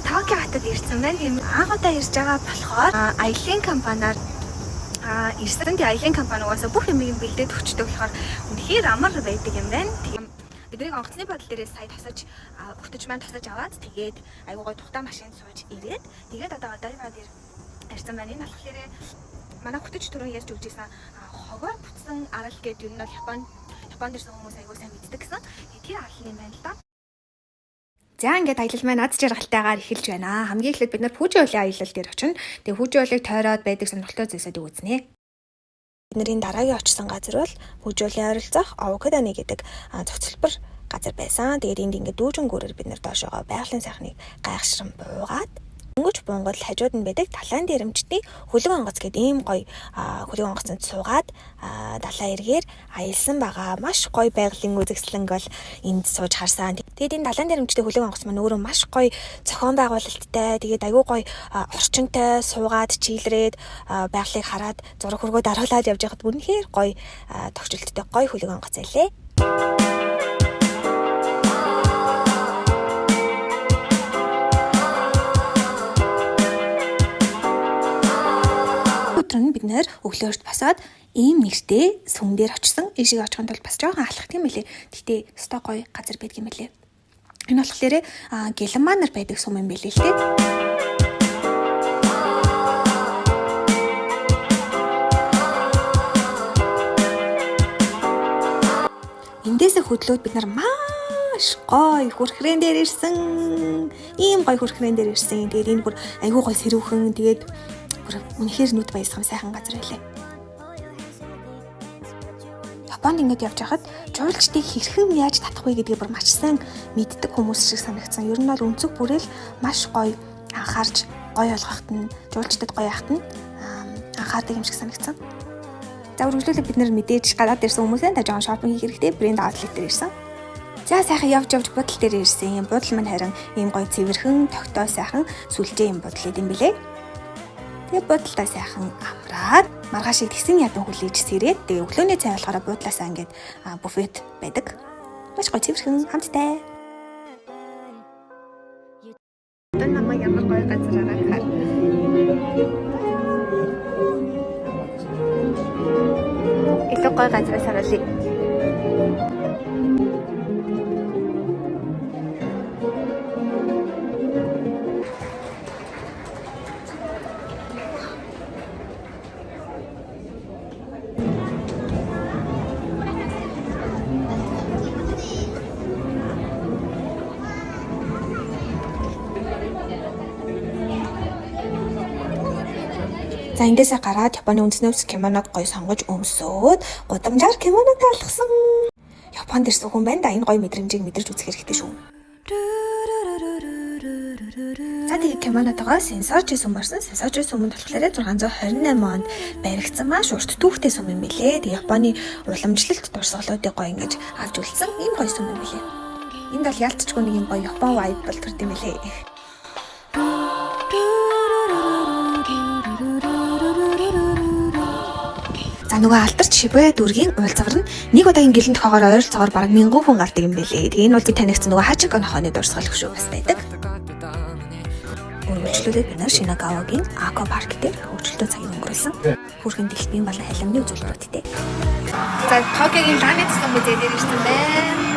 Японы Токио хотод ирсэн байна. Тийм анх удаа ирж байгаа болохоор аялын компаниар ирсэн. Die аялын компани угаасаа бүх юмыг бэлдээд өгчдөг болохоор үнэхээр амар байдаг юм байна. Тийм бидний онгоцны бодол дээрээ сая тосож өртөж маань тосож аваад тэгээд айгуу гой тухтай машинд сууж ирээд тэгээд одоо дайваа дээр ирсэн байна. Энэ болохоор манай хөтөж түрүүн ярьж өгчээсэн хогоор бүтсэн арал гэдэг юм нь бол Японд ирсэн хүмүүс айгуу сайн мэддэг гэсэн. Тэр арал юм байна л да. За ингээд аялал маань аз жаргалтайгаар эхэлж байна. Хамгийн эхлээд бид нар Фужи уулын аялал дээр очино. Тэгээ Фужи уулыг тойроод байдаг сонирхолтой зүйлсүүдийг үзнэ. Бидний дараагийн очсон газар бол Фужи уулын ойролцоох Овокадоны гэдэг цогцлбор газар байсан. Тэгээд энд ингээд дүүжин гүрээр бид нар доошоогоо байгалийн сайхныг гайхшран буугаад өнгөж бунгал хажууд нь байдаг талаан дээрэмчтний хөлөг онгоц гэдэг ийм гоё хөлөг онгоцонд суугаад далаа эргээр аялсан байгаа. Маш гоё байгалийн үзэсгэлэнг бол энд сууж харсан. Тэгээд энэ далаан дээрэмчтний хөлөг онгоц маань өөрөө маш гоё зохион байгуулалттай. Тэгээд аюу гоё орчинтой суугаад чийлрээд байгалыг хараад зураг хөргөө даруулаад явж байхад үнэхээр гоё тогтчлолттой гоё хөлөг онгоц байлээ. Бид нэр өглөөрт босоод ийм нэртэй сүм дээр очсон. Ишиг очихын тулд бас жоохон алхах юм билээ. Гэтэ өстой гоё газар байдаг юм билээ. Энэ болохоор Гэлэнманар байдаг сүм юм билээ л дээ. Эндээсээ хөдлөөд бид нар маш гоё хүрхрэн дээр ирсэн. Ийм гоё хүрхрэн дээр ирсэн. Тэгээд энэ бүр айгүй гоё сэрүүхэн. Тэгээд үнэхээр нүд баясгам сайхан газар байлаа. Японд ингэж явж байхад жуулчдыг хэрхэн яаж татах вэ гэдгийг бүр маш сайн мэддэг хүмүүс шиг санагдсан. Ер нь бол өнцөг бүрэл маш гоё анхаарч гоё олгохт нь жуулчдад гоё яхад нь анхаардаг юм шиг санагдсан. За үргэлжлүүлээд бид нэр мэдээж гадаад ирсэн хүмүүсээ та жоохон шопинг хийх хэрэгтэй брэнд аутлет дээр ирсэн. За сайхан явж будал дээр ирсэн. Будал маань харин ийм гоё цэвэрхэн тогтоо сайхан сүлжээ юм будал гэдэм билээ. Тэгээ буудлаа сайхан амраад маргаашиг тэгсэн ядан хүлээж сэрээд тэгээ өглөөний цай болохоор буудлаасаа ингээд буфет байдаг. Маш гоё цэвэрхэн хамттай. Одоо намайг ямар гоё газар хараад. Ito гоё газар саруулъя. За эндээсээ гараад Японы үндэснээс кимоног гоё сонгож өмсөөд гудамжаар кимоног алгасан. Японд ирсэн хүн байна да энэ гоё мэдрэмжийг мэдэрч үзэх хэрэгтэй шүү. За тэгээ кимонотойгоо сенсорч сүм барсан. Сенсорч сүмэнд болохоор 628 онд баригдсан маш урт түүхтэй сүм юм билээ. Тэгээ Японы уламжлалт дурсгалуудыг гоё ингэж авч үлдсэн ийм гоё сүм юм билээ. Энд бол ялцчгүй нэг юм гоё Япон vibe болторд юм билээ. За нөгөө алдарч Шибуя дүүргийн уулзавар нь нэг удаагийн гэлэн тохоогоор ойролцоогоор бараг 1000 хүн гардаг юм билээ. Тэгээ энэ бол би танигдсан нөгөө Хачико нохооны дурсгал хөшөө бас байдаг. Үргэлжлүүлээд бид нар Шинагавагийн Ако парк дээр хөгжөлтөө цагийг өнгөрүүлсэн. Хүрхэн дэлхийн болон халимны үзүүлбэрүүдтэй. За Токиогийн Планет Стон музей дээр ирсэн байна.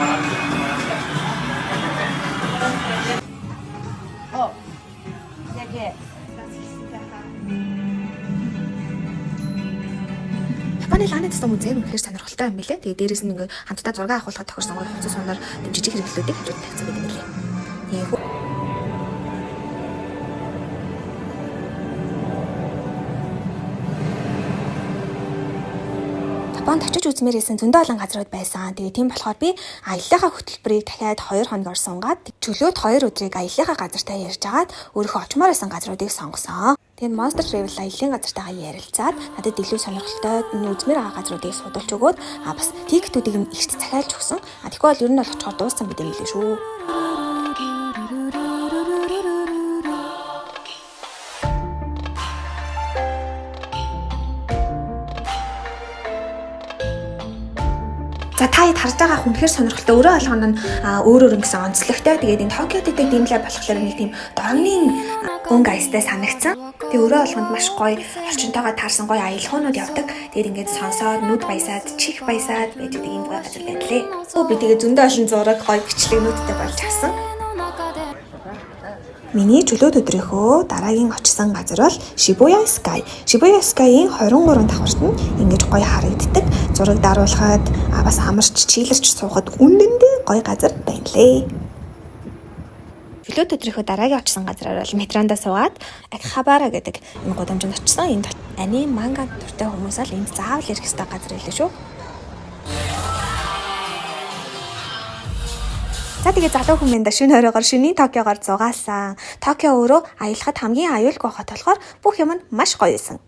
Японы Планет Стон музей үнэхээр сонирхолтой юм билээ. Тэгээ дээрээс нь ингээ хамтдаа зураг авахулахад тохирсон гоё хувцас сонор жижиг хэрэглүүдийг хажууд тавьсан гэдэг юм билээ. Японд очиж үзмээр байсан зөндөө олон газрууд байсан. Тэгээ тийм болохоор би аяллахаа хөтөлбөрийг дахиад 2 хоногор сунгаад чөлөөт 2 өдрийг аяллахаа газартаа ярьж агаад өөрөө очимоор байсан газруудыг сонгосон. Тэгээд Monster Travel аяллаа газартаагаа ярилцаад надад илүү сонирхолтой үзмээр байгаа газруудыг судалж өгөөд бас тикетүүдийг нь ихт захиалж өгсөн. Тэгэхгүй бол ер нь бол очихоор дууссан гэдэг юм лээ шүү. За та хэд харж байгаа хүнхээр сонирхолтой өөрөө болгоно нь өөр гэсэн онцлогтой. Тэгээд энэ Токиод идэг димлээ болохоор нэг тийм дорны өнгө аястай санагдсан. Тэгээ өөрөө болгонд маш гоё орчинтойгоо таарсан гоё аялахуунууд явдаг. Тэгээд ингээд сонсоод нүд баясаад, чих баясаад байж байгаа юм гоё газар байна лээ. Би тэгээ зөндөө олон зураг гоё бичлэгнүүдтэй болж авсан. Миний чөлөөт өдрийнхөө дараагийн очсон газар бол Shibuya Sky. Shibuya Sky-ийн 23 давхарт нь ингэж гоё харагддаг. Зураг даруулахад бас амарч чийлэрч суухад үнэндээ гоё газар байна лээ. Чөлөөт өдрийнхөө дараагийн очсон газар бол метрондо суугаад Акихабара гэдэг энэ гудамжинд очсон. Энд анime манга дуртай хүмүүс л энд заавал ирэх ёстой газар байлаа шүү. За тэгээ залуу хүмүүс шөнө оройгоор шөнийн Токиогоор зугаалсан. Токио өөрөө аялахад хамгийн аюулгүй хот болохоор бүх юм нь маш гоё байсан.